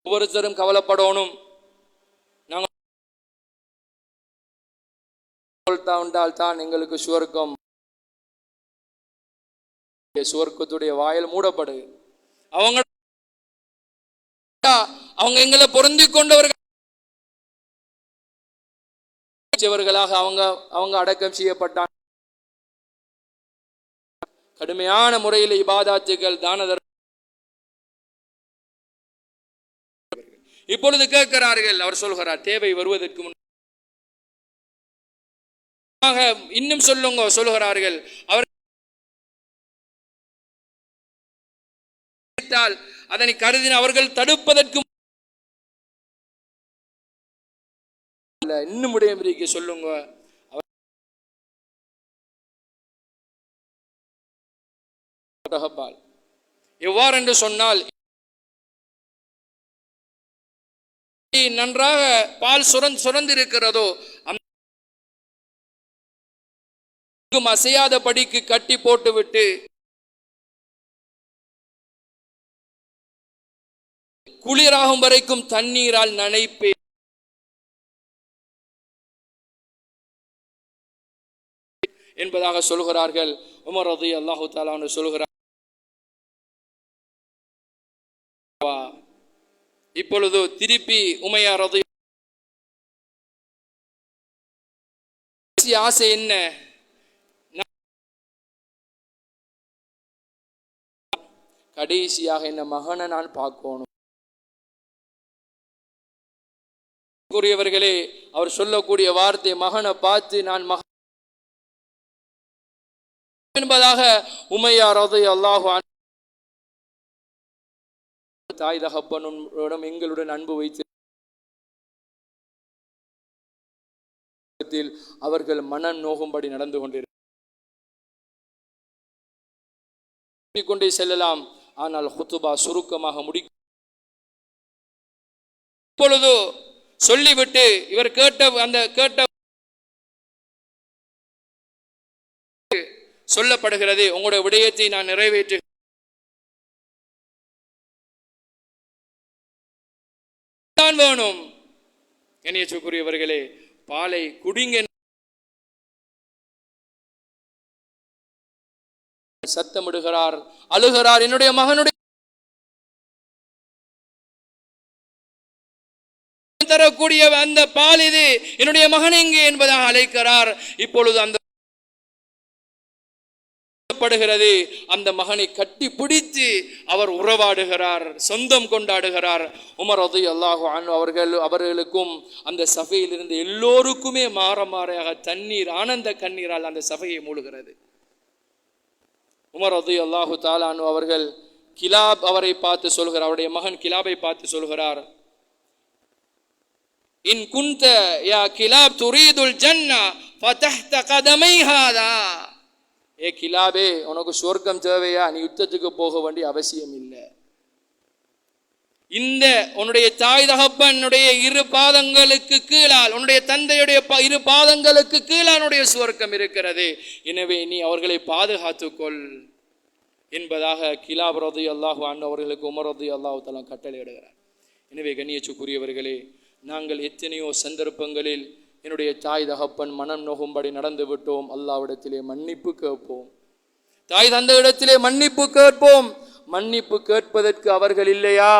ஒவ்வொருத்தரும் கவலைப்படணும். நாங்கள் தான் எங்களுக்கு சுவர்க்கம், சுவர்க்கத்துடைய வாயில் மூடப்படு. அவங்க எங்களை பொருந்திக் கொண்டவர்கள் அவங்க அடக்கம் செய்யப்பட்டாங்க. கடுமையான முறையில் இபாதாத்துகள், தான தர்மம். இப்பொழுது கேட்கிறார்கள், அவர் சொல்கிறார், தேவை வருவதற்கு முன்னாக இன்னும் சொல்லுகிறார்கள். அவர் அதனை கருதின அவர்கள் தடுப்பதற்கு இன்னும் விடயமிருக்க சொல்லுங்க. எவ்வாறு என்று சொன்னால், நன்றாக பால் சுரந்திருக்கிறதோ அசையாத படிக்கு கட்டி போட்டுவிட்டு குளிராகும் வரைக்கும் தண்ணீரால் நனைப்பே என்பதாக சொல்கிறார்கள். உமர் ரலியல்லாஹு தஆலா அன்ஹு சொல்கிறார். இப்பொழுது திருப்பி உமையா ரலியல்லாஹு ஆசை என்ன? கடைசியாக என்ன மகனை நான் பார்க்கணும். கூறியவர்களே, அவர் சொல்லக்கூடிய வார்த்தை மகனை பார்த்து நான் மகன் என்பதாக உமையா ரலியல்லாஹு அன்ஹு தாய் தகப்பனுடன் எங்களுடன் அன்பு வைத்து அவர்கள் மனம் நோகும்படி நடந்து கொண்டே செல்லலாம். ஆனால் ஹுத்துபா சுருக்கமாக இப்பொழுது சொல்லிவிட்டு இவர் கேட்ட சொல்லப்படுகிறது, உங்களுடைய விடயத்தை நான் நிறைவேற்று வேணும். கண்ணியத்துக்குரியவர்களே, பாலை குடிங்க சத்தமிடுகிறார், அழுகிறார். என்னுடைய மகனுடைய தரக்கூடிய அந்த பால் இது, என்னுடைய மகன் எங்கே என்பதாக அழைக்கிறார். இப்பொழுது அந்த அந்த மகனை கட்டி பிடித்து அவர் உறவாடுகிறார், சொந்தம் கொண்டாடுகிறார். உமர் ரலியல்லாஹு அன்ஹு அவர்களுக்கும் அந்த சபையில் இருந்து எல்லோருக்குமே மாறாக தண்ணீர், ஆனந்த கண்ணீரால் அந்த சபையை மூழ்கிறது. உமர் ரலியல்லாஹு தஆலா அன்ஹு அவர்கள் கிலாப் அவரை பார்த்து சொல்கிறார், அவருடைய மகன் கிலாபை பார்த்து சொல்கிறார், இன் குந்த யா கிலாப் துரீதுல் ஜன்னா ஃபதஹ்த கதமை ஹாதா. ஏ கிலாபே, உனக்கு சொர்க்கம் தேவையா? நீ யுத்தத்துக்கு போக வேண்டிய அவசியம் இல்லை. இந்த உன்னுடைய தாய் தகப்பனுடைய இரு பாதங்களுக்கு கீழால், உன்னுடைய தந்தையுடைய இரு பாதங்களுக்கு கீழால் உன்னுடைய சுவர்க்கம் இருக்கிறது. எனவே நீ அவர்களை பாதுகாத்துக்கொள் என்பதாக கிலாப் ரலியல்லாஹு அன்ஹு அவர்களுக்கு உமர் ரலியல்லாஹு தஆலா கட்டளை இடுகிறார். எனவே கண்ணியத்துக்குரியவர்களே, நாங்கள் எத்தனையோ சந்தர்ப்பங்களில் என்னுடைய தாய் தகப்பன் மனம் நோகும்படி நடந்து விட்டோம். அல்லாஹ்விடத்திலே மன்னிப்பு கேட்போம். தாய் தந்தை இடத்திலே மன்னிப்பு கேட்போம். மன்னிப்பு கேட்பதற்கு அவர்கள் இல்லையா?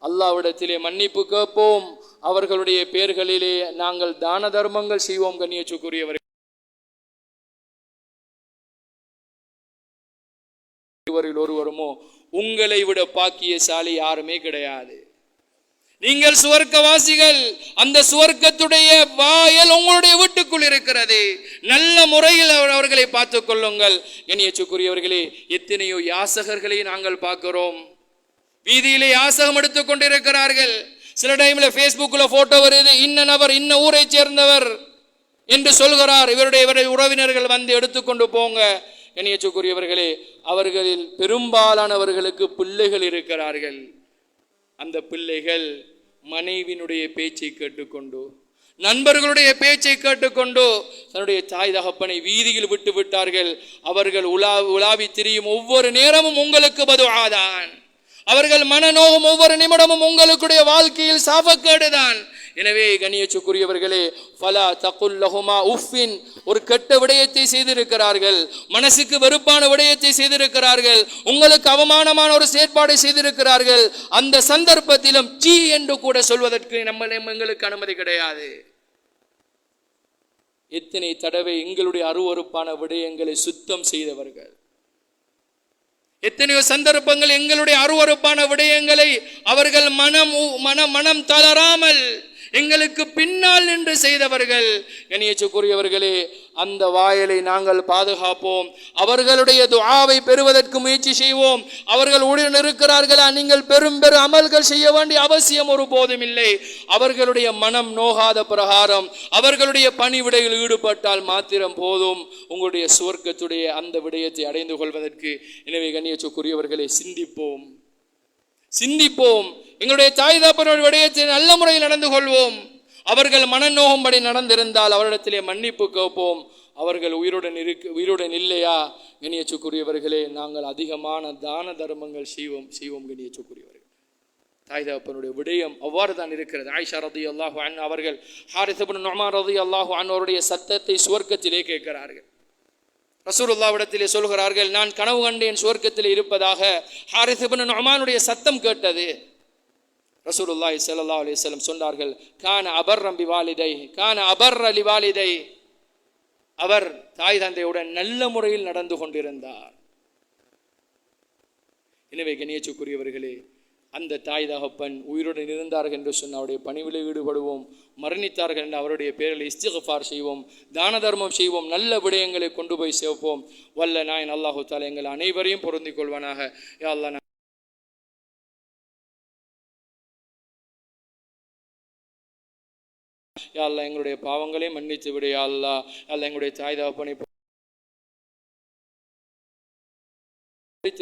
அல்லாஹ்விடத்திலே மன்னிப்பு கேட்போம். அவர்களுடைய பெயர்களிலே நாங்கள் தான தர்மங்கள் செய்வோம். கண்ணியத்துக்குரியவர்கள், ஒருவருமோ உங்களை விட பாக்கியசாலி யாருமே கிடையாது. நீங்கள் சுவர்க்கவாசிகள். அந்த சுவர்க்கத்துடைய வாயல் உங்களுடைய வீட்டுக்குள் இருக்கிறது. நல்ல முறையில் அவர்களை பார்த்துக் கொள்ளுங்கள். கண்ணியத்துக்குரியவர்களே, எத்தனையோ யாசகர்களை நாங்கள் பார்க்கிறோம். வீதியிலே யாசகம் எடுத்துக் கொண்டிருக்கிறார்கள். சில டைம்ல Facebookல போட்டோ வருது, இன்ன நபர் இன்ன ஊரை சேர்ந்தவர் என்று சொல்கிறார். இவருடைய உறவினர்கள் வந்து எடுத்துக்கொண்டு போங்க. கண்ணியத்துக்குரியவர்களே, அவர்களில் பெரும்பாலானவர்களுக்கு பிள்ளைகள் இருக்கிறார்கள். அந்த பிள்ளைகள் மனைவியினுடைய பேச்சை கேட்டுக்கொண்டு, நண்பர்களுடைய பேச்சை கேட்டுக்கொண்டு தன்னுடைய தாய் தகப்பனை வீதியில் விட்டு விட்டார்கள். அவர்கள் உலாவி திரியும் ஒவ்வொரு நேரமும் உங்களுக்கு பதுஆதான். அவர்கள் மனநோவும் ஒவ்வொரு நிமிடமும் உங்களுடைய வாழ்க்கையில் சாபக்கேடுதான். எனவே கண்ணியத்துக்குரியவர்களே, ஃபலா தகுல் லஹுமா உஃபின், ஒரு கெட்ட விடயத்தை செய்திருக்கிறார்கள், மனசுக்கு வெறுப்பான விடயத்தை செய்திருக்கிறார்கள், உங்களுக்கு அவமானமான ஒரு செயற்பாடை செய்திருக்கிறார்கள். அந்த சந்தர்ப்பத்திலும் சீ என்று கூட சொல்வதற்கு எங்களுக்கு அனுமதி கிடையாது. எத்தனை தடவை எங்களுடைய அருவருப்பான விடயங்களை சுத்தம் செய்தவர்கள். எத்தனையோ சந்தர்ப்பங்கள் எங்களுடைய அருவருப்பான விடயங்களை அவர்கள் மனம் தளராமல் எங்களுக்கு பின்னால் நின்று செய்தவர்கள். கண்ணியத்துக்குரியவர்களே, அந்த வாயலை நாங்கள் பாதுகாப்போம். அவர்களுடைய துஆவை பெறுவதற்கு முயற்சி செய்வோம். அவர்கள் உடன் இருக்கிறார்களா? நீங்கள் பெரும் அமல்கள் செய்ய வேண்டிய அவசியம் ஒருபோதும் இல்லை. அவர்களுடைய மனம் நோகாத பிரகாரம் அவர்களுடைய பணிவிடையில் ஈடுபட்டால் மாத்திரம் போதும் உங்களுடைய சுவர்க்கத்துடைய அந்த விடயத்தை அடைந்து கொள்வதற்கு. எனவே கண்ணியத்துக்குரியவர்களே, சிந்திப்போம். எங்களுடைய தாய் தகப்பனுடைய விடயத்தை நல்ல முறையில் நடந்து கொள்வோம். அவர்கள் மனநோகும்படி நடந்திருந்தால் அவரிடத்திலே மன்னிப்பு கேட்போம். அவர்கள் உயிருடன் இல்லையா? கண்ணியத்துக்குரியவர்களே, நாங்கள் அதிகமான தான தர்மங்கள் செய்வோம். கண்ணியத்துக்குரியவர்கள், தாய் தகப்பனுடைய விடயம் அவ்வாறு தான் இருக்கிறது. ஆயிஷா ரலியல்லாஹு அன்ஹா அவர்கள் ஹாரிஸ் இப்னு நுஅமான் ரலியல்லாஹு அன்ஹு அவருடைய சத்தத்தை சுவர்க்கத்திலே கேட்கிறார்கள். ரசூலுல்லாஹ்விடத்திலே சொல்கிறார்கள், நான் கனவு கண்டேன் சுவர்க்கத்திலே இருப்பதாக. ஹாரிஸ் இப்னு நுஅமானுடைய சத்தம் கேட்டது. ரசூலுல்லாஹி ஸல்லல்லாஹு அலைஹி வஸல்லம் சொன்னார்கள், கான அபர்ரம் பிவாலிதை, கான அபர்ர லிவாலிதை, அவர் தாய் தந்தையுடன் நல்ல முறையில் நடந்து கொண்டிருந்தார். எனவே கண்ணியத்துக்குரியவர்களே, அந்த தாய் தகப்பன் உயிருடன் இருந்தார்கள் என்று சொன்ன அவருடைய பணிவிலே ஈடுபடுவோம். மரணித்தார்கள் என்று அவருடைய பேரில் இஸ்திக்ஃபார் செய்வோம், தான தர்மம் செய்வோம், நல்ல விடயங்களை கொண்டு போய் சேர்ப்போம். வல்ல நாயன் அல்லாஹு தஆலா எங்கள் அனைவரையும் பொருந்திக் கொள்வானாக. யா அல்லாஹ், யா அல்லாஹ் எங்களுடைய பாவங்களை மன்னித்து விடு. யா அல்லாஹ், எங்களுடைய தாய் தகப்பனை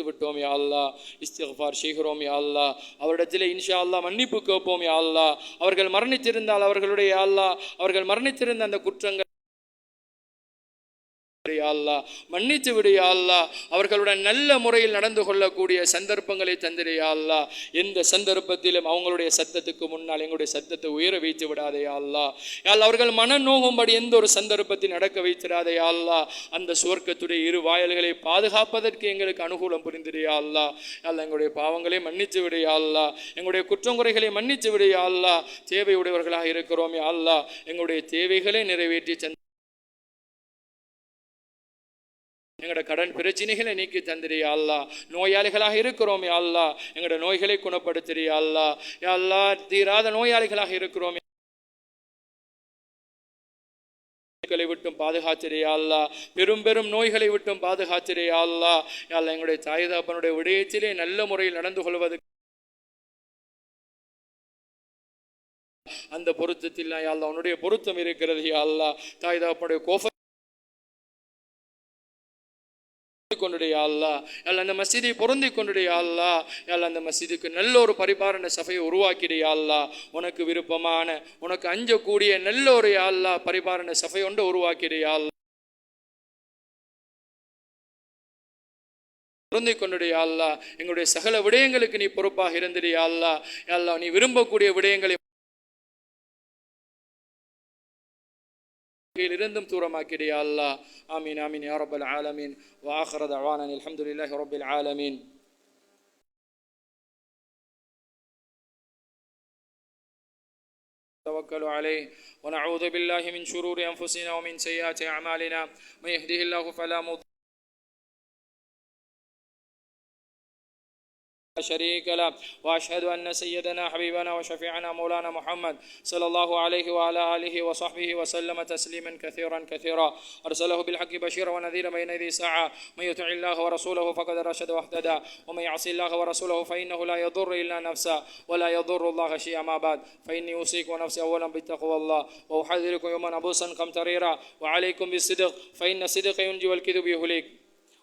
விட்டோம். யா அல்லாஹ், இஸ்திக்ஃபார் செய்கிறோம். யா அல்லாஹ், அவரிடத்திலே இன்ஷா அல்லாஹ் மன்னிப்பு கேட்போம். யா அல்லாஹ், அவர்கள் மரணித்திருந்தால் அவர்களுடைய யா அல்லாஹ் அவர்கள் மரணித்திருந்த அந்த குற்றங்கள் மன்னித்து விடு. யா அல்லாஹ், அவர்களுடன் நல்ல முறையில் நடந்து கொள்ளக்கூடிய சந்தர்ப்பங்களை தந்திரு. யா அல்லாஹ், எந்த சந்தர்ப்பத்திலும் அவங்களுடைய சத்தத்துக்கு முன்னால் எங்களுடைய சத்தத்தை உயர வைத்து விடாதே. யா அல்லாஹ், அவர்கள் மன நோகும்படி எந்த ஒரு சந்தர்ப்பத்தில் நடக்க வைத்திடாதே. யா அல்லாஹ், அந்த சுவர்க்கத்துடைய இரு வாயல்களை பாதுகாப்பதற்கு எங்களுக்கு அனுகூலம் புரிந்திரு. யா அல்லாஹ், எங்களுடைய பாவங்களை மன்னித்து விடு. யா அல்லாஹ், எங்களுடைய குற்றங்குறைகளை மன்னித்து விடு. யா அல்லாஹ், தேவையுடையவர்களாக இருக்கிறோம். யா அல்லாஹ், எங்களுடைய தேவைகளை நிறைவேற்றி எங்களோட கடன் பிரச்சனைகளை நீக்கி தந்திரு. யா அல்லாஹ், நோயாளிகளாக இருக்கிறோம். யா அல்லாஹ், எங்களோட நோய்களை குணப்படுத்திரு. யா அல்லாஹ், யா அல்லாஹ், தீராத நோயாளிகளாக இருக்கிறோம். விட்டும் பாதுகாத்திரு. யா அல்லாஹ், பெரும் நோய்களை விட்டும் பாதுகாத்திரு. யா அல்லாஹ், யா அல்லாஹ், எங்களுடைய தாய் தகப்பனுடைய விடயத்திலே நல்ல முறையில் நடந்து கொள்வது அந்த பொருத்தத்தில் யா அல்லாஹ் உன்னுடைய பொருத்தம் இருக்கிறது யா அல்லாஹ். தாய் தகப்பனுடைய கோப கொண்டுடைய அல்லாஹ் அல்ல அந்த மஸ்ஜிதை பொருந்தி கொண்டுடைய அல்லாஹ் அல்ல அந்த மஸ்ஜிதுக்கு நல்ல ஒரு பரிபாலன சபையை உருவாக்கிடைய அல்லாஹ். உனக்கு விருப்பமான உனக்கு அஞ்சக்கூடிய நல்ல ஒரு அல்லாஹ் பரிபாலன சபை ஒன்று உருவாக்கிடைய அல்லாஹ். பொருந்தி கொண்டுடைய அல்லாஹ் எங்களுடைய சகல விடயங்களுக்கு நீ பொறுப்பாக இருந்துடைய அல்லாஹ். அல்லாஹ் நீ விரும்பக்கூடிய விடயங்களை இருந்தும் தூரமாக்கிடைய அல்லாஹ். ஆமீன் ஆமீன் யா ரப்பல் ஆலமீன். وآخر دعوانا الحمد لله رب العالمين. توكل عليه ونعوذ بالله من شرور أنفسنا ومن سيئات أعمالنا. من يهده الله فلا مضل شريك له وأشهد أن سيدنا حبيبنا وشفيعنا مولانا محمد صلى الله عليه وعلى آله وصحبه وسلم تسليما كثيرا كثيرا. أرسله بالحق بشيرا ونذيرا بين يدي الساعة. من يطع الله ورسوله فقد رشد واهتدى ومن يعص الله ورسوله فإنه لا يضر إلا نفسه ولا يضر الله شيئا. ما بعد فإني أوصيكم ونفسي أولا بتقوى الله وأحذركم يوما عبوسا قمطريرا. وعليكم بالصدق فإن الصدق ينجي والكذب يهلك.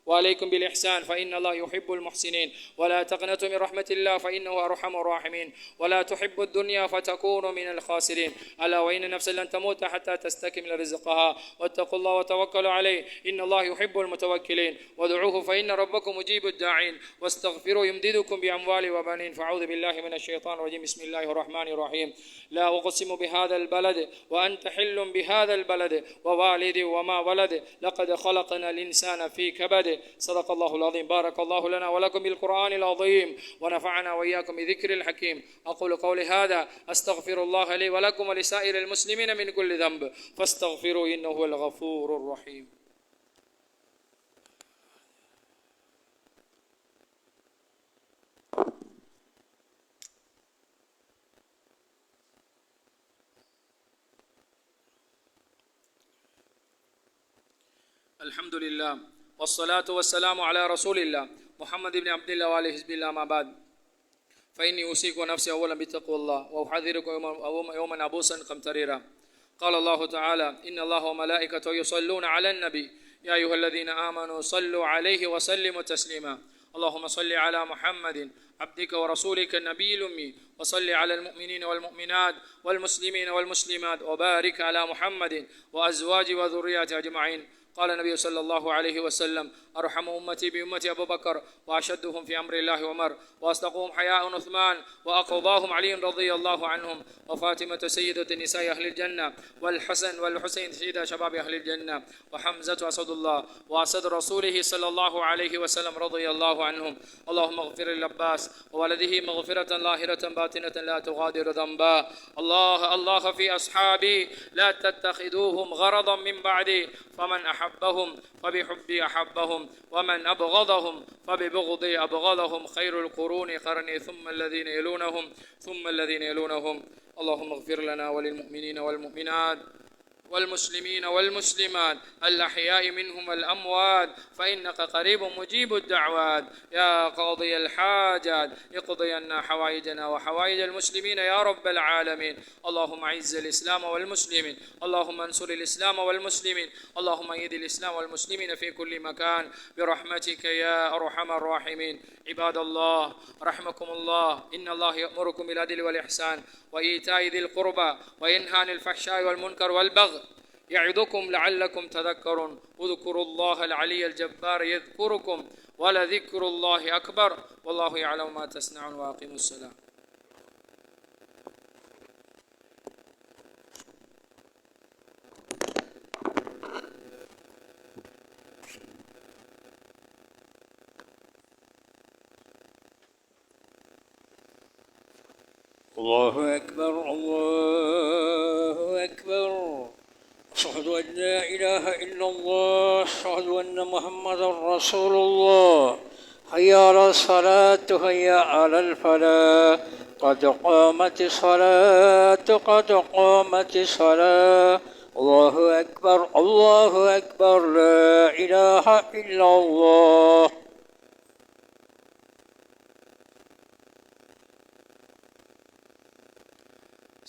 وعليكم بالإحسان فإن الله يحب المحسنين. ولا تقنطوا من رحمة الله فإنه أرحم الراحمين. ولا تحبوا الدنيا فتكونوا من الخاسرين. ألا وإن نفسا لن تموت حتى تستكمل رزقها. واتقوا الله وتوكلوا عليه إن الله يحب المتوكلين. وادعوه فإن ربكم مجيب الداعين. واستغفروا يمددكم بأموال وبنين. فأعوذ بالله من الشيطان الرجيم. بسم الله الرحمن الرحيم. لا أقسم بهذا البلد وأنت حل بهذا البلد ووالد وما ولد لقد خلقنا الإنسان في كبد. صدق الله العظيم. بارك الله لنا ولكم بالقرآن العظيم ونفعنا وإياكم بذكر الحكيم. أقول قولي هذا أستغفر الله لي ولكم ولسائر المسلمين من كل ذنب فاستغفروا إنه هو الغفور الرحيم. الحمد لله والصلاة والسلام على رسول الله محمد بن عبد الله وعلى حزب الله. ما بعد فإني أوصيكم ونفسي أولا بتقوى الله وأحذركم يوما عبوسا قمطريرا. قال الله تعالى إن الله وملائكته يصلون على النبي يا أيها الذين آمنوا صلوا عليه وسلموا تسليما. اللهم صل على محمد عبدك ورسولك النبي الأمي وصل على المؤمنين والمؤمنات والمسلمين والمسلمات وبارك على محمد وأزواجه وذرياته أجمعين. قال النبي صلى الله عليه وسلم أرحم أمتي بأمتي أبو بكر وأشدهم في أمر الله عمر وأصدقهم حياء عثمان وأقضاهم علي رضي الله عنهم وفاطمة سيدة نساء أهل الجنة والحسن والحسين سيدة شباب أهل الجنة وحمزة أسد الله وأسد رسوله صلى الله عليه وسلم رضي الله عنهم. اللهم اغفر للعباس وولده مغفرة لاهرة باطنة لا تغادر ذنبا. الله في أصحابي لا تتخذوهم غرضا من بعدي فمن أحبهم فبحبي أحبهم ومن أبغضهم فببغضي أبغضهم. خير القرون قرني ثم الذين يلونهم ثم الذين يلونهم. اللهم اغفر لنا وللمؤمنين والمؤمنات والمسلمين والمسلمات الأحياء منهم والأموات فإنك قريب مجيب الدعوات. يا قاضي الحاجات اقضي عنا حوائجنا وحوائج المسلمين يا رب العالمين. اللهم أعز الإسلام والمسلمين. اللهم انصر الإسلام والمسلمين. اللهم أيد الإسلام والمسلمين في كل مكان برحمتك يا أرحم الراحمين. عباد الله رحمكم الله إن الله يأمركم بالعدل والإحسان وإيتاء ذي القربى وينهى عن الفحشاء والمنكر والبغي يعظكم لعلكم تذكرون. اذكروا الله العلي الجبار يذكركم ولذكر الله أكبر والله يعلم ما تصنعون. وأقيموا الصلاة. الله أكبر الله أكبر. أشهد أن لا إله إلا الله أشهد أن محمد رسول الله. حي على الصلاة حي على الفلاح قد قامت الصلاة قد قامت الصلاة. الله أكبر الله أكبر لا إله إلا الله.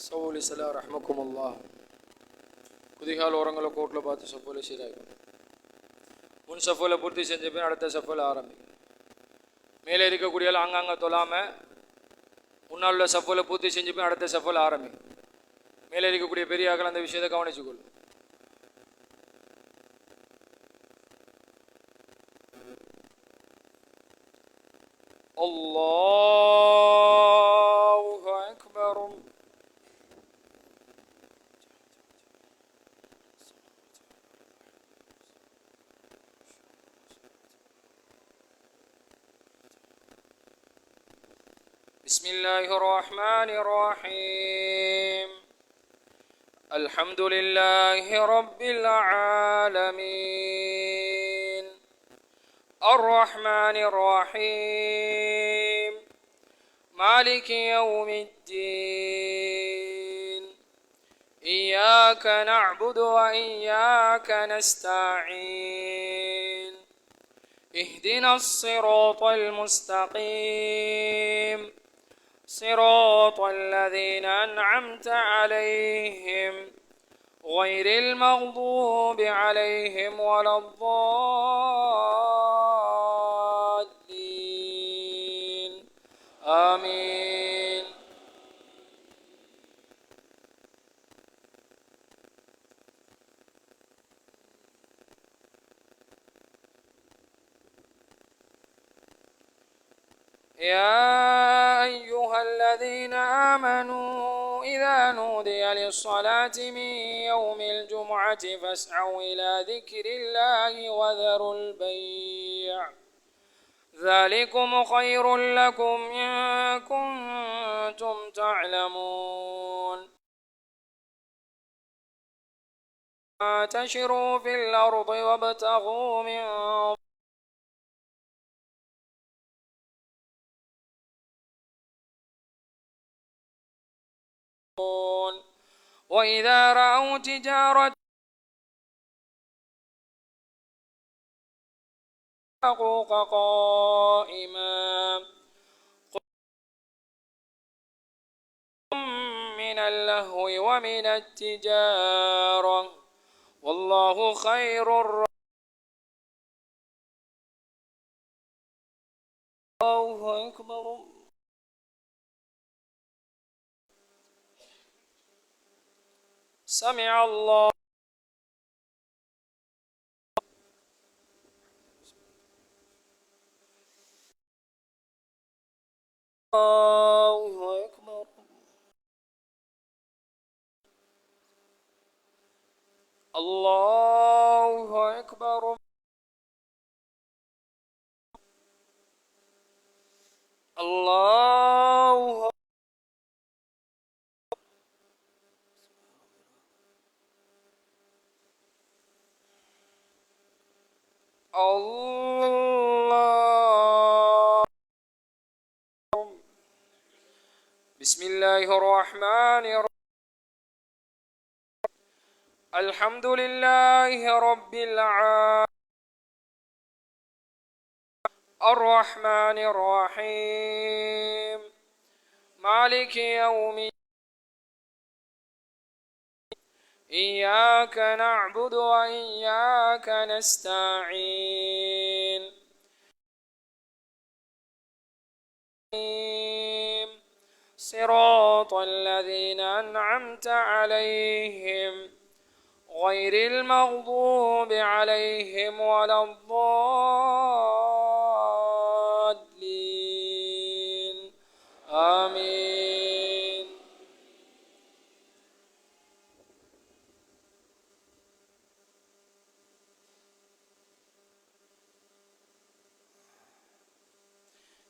சவுலி சலா ரஹ்மக்குமுல்லா. குதிகால் ஓரங்களை கோட்டில் பார்த்து சஃபோல சீராகும். முன் சஃபோல பூர்த்தி செஞ்ச பின் அடுத்த சஃபோல ஆரம்பிக்கும். மேலே இருக்கக்கூடிய ஆங்காங்க தொழாமல் முன்னால் உள்ள சஃபோல பூர்த்தி செஞ்ச பின் அடுத்த சஃபோல ஆரம்பிக்கும். மேலே இருக்கக்கூடிய பெரியாக்கள் அந்த விஷயத்தை கவனிச்சுக்கொள்ளும். அல்லாஹு அக்பர். بسم الله الرحمن الرحيم. الحمد لله رب العالمين الرحمن الرحيم مالك يوم الدين إياك نعبد وإياك نستعين اهدنا الصراط المستقيم صراط الذين أنعمت عليهم غير المغضوب عليهم ولا الضالين آمين. يا أيها الذين آمنوا إذا نودي للصلاة من يوم الجمعة فاسعوا إلى ذكر الله وذروا البيع ذلكم خير لكم إن كنتم تعلمون. انتشروا في الأرض وابتغوا من وإذا رأوا تجارة حقوق قائما من اللهو ومن التجارة والله خير الله أكبر. سمع الله. الله أكبر. الله أكبر. الله الله. بسم الله الرحمن الرحيم. الحمد لله رب العالمين الرحمن الرحيم مالك يوم الدين إياك نعبد وإياك نستعين صراط الذين أنعمت عليهم غير المغضوب عليهم ولا الضالين آمين.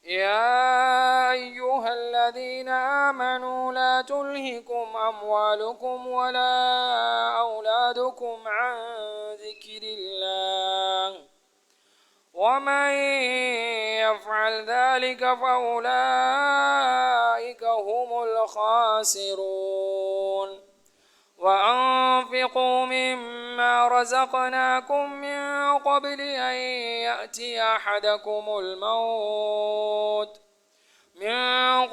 يا أيها الذين آمنوا لا تلهكم أموالكم ولا أولادكم عن ذكر الله ومن يفعل ذلك فأولئك هم الخاسرون. وأنفقوا مما رزقناكم من قبل أن يأتي أحدكم الموت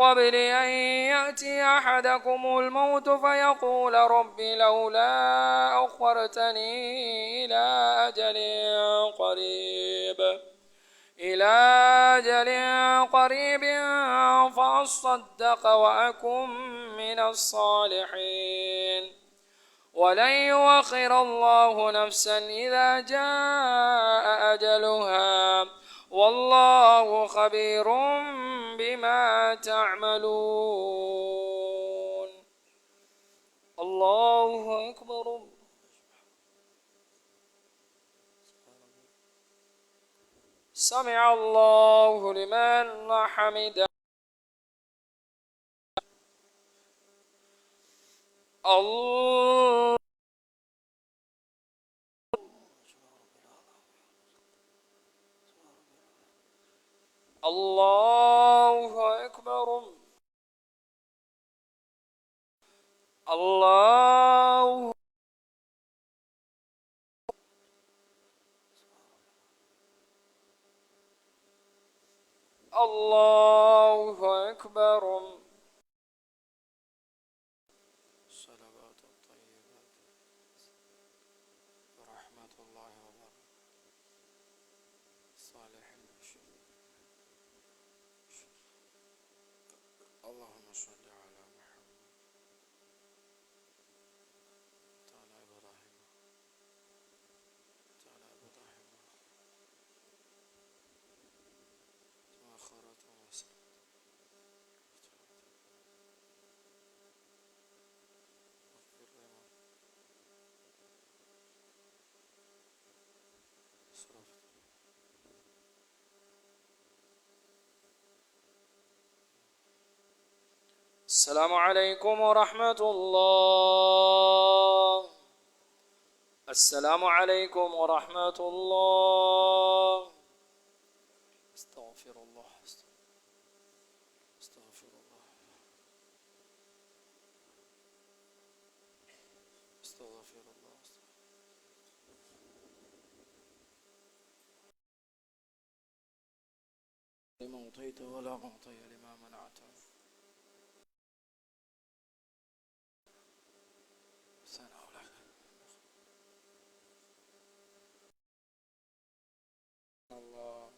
قبل أن يأتي أحدكم الموت فيقول رب لولا أخرتني إلى أجل قريب فأصدق وأكن من الصالحين ولن يؤخر الله نفسا إذا جاء أجلها والله خبير بما تعملون. الله أكبر. سمع الله لمن حمده. الله أكبر. الله أكبر. صلوات الطيبات ورحمة الله وبركاته صالح المشهد. اللهم صل على محمد تعالى إبراهيم مؤخرة وسط السلام عليكم ورحمة الله. السلام عليكم ورحمة الله. استغفر الله. استغفر الله. استغفر الله. لما أعطيت ولا معطي لما منعت. الله.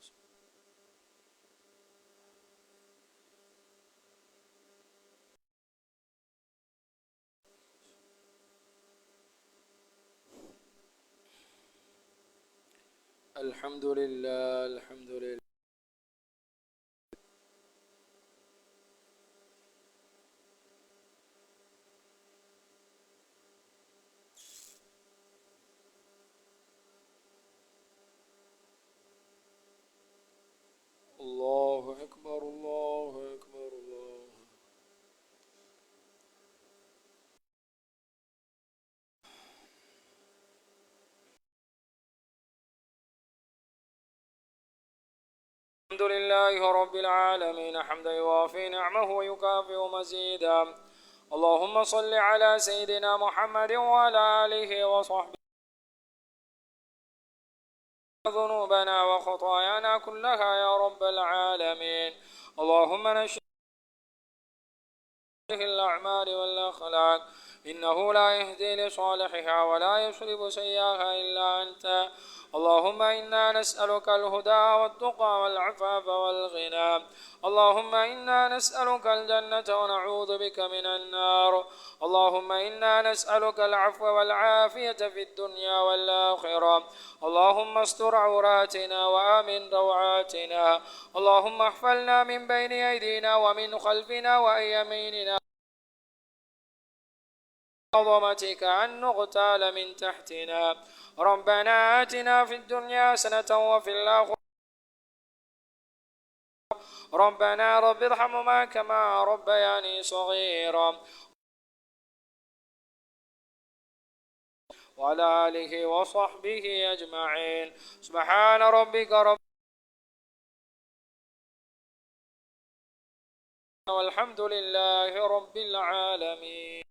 الحمد لله. الحمد لله. الله أكبر. الله أكبر. الله. الحمد لله رب العالمين حمدا يوافي نعمه ويكافئ مزيدا. اللهم صل على سيدنا محمد وعلى آله وصحبه. ذنوبنا وخطايانا كلها يا رب العالمين. اللهم نشهد الأعمال والأخلاق إنه لا يهدي لصالحها ولا يصرف سيئها إلا أنت. اللهم إنا نسألك الهدى والتقى والعفاف والغنى. اللهم إنا نسألك الجنة ونعوذ بك من النار. اللهم إنا نسألك العفو والعافية في الدنيا والآخرة. اللهم استر عوراتنا وآمن روعاتنا. اللهم احفظنا من بين أيدينا ومن خلفنا وعن يميننا عظمتك أن نغتال من تحتنا. ربنا آتنا في الدنيا حسنة وفي الآخرة. ربنا رب ارحمهما كما ربياني صغيرا. وعلى آله وصحبه أجمعين. سبحان ربك رب والحمد لله رب العالمين.